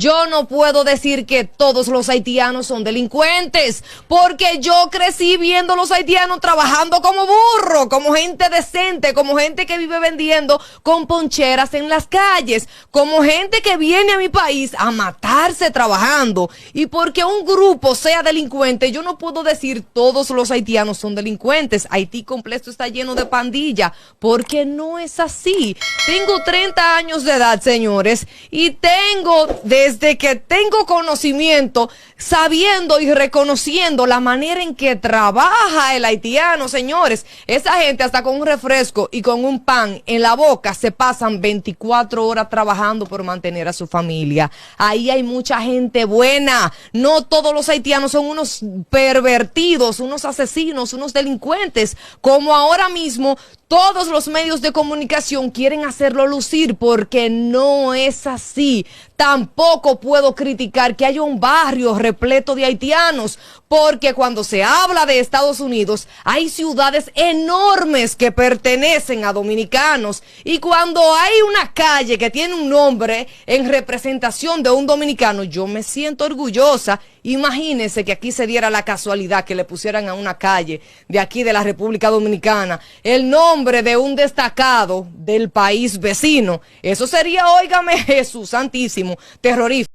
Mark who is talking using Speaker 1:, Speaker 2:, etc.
Speaker 1: yo no puedo decir que todos los haitianos son delincuentes, porque yo crecí viendo a los haitianos trabajando como burro, como gente decente, como gente que vive vendiendo con poncheras en las calles, como gente que viene a mi país a matarse trabajando. Y porque un grupo sea delincuente, yo no puedo decir todos los haitianos son delincuentes. Haití completo está lleno de pandilla, porque no es así. Tengo 30 años de edad, señores, y tengo, desde que tengo conocimiento, sabiendo y reconociendo la manera en que trabaja el haitiano, señores. Esa gente hasta con un refresco y con un pan en la boca se pasan 24 horas trabajando por mantener a su familia. Ahí hay mucha gente buena. No todos los haitianos son unos pervertidos, unos asesinos, unos delincuentes, como ahora mismo todos los medios de comunicación quieren hacerlo lucir, porque no es así. Tampoco puedo criticar que haya un barrio repleto de haitianos, porque cuando se habla de Estados Unidos hay ciudades enormes que pertenecen a dominicanos, y cuando hay una calle que tiene un nombre en representación de un dominicano, yo me siento orgullosa. Imagínense que aquí se diera la casualidad que le pusieran a una calle de aquí de la República Dominicana el nombre de un destacado del país vecino. Eso sería, óigame, Jesús Santísimo, terrorífico.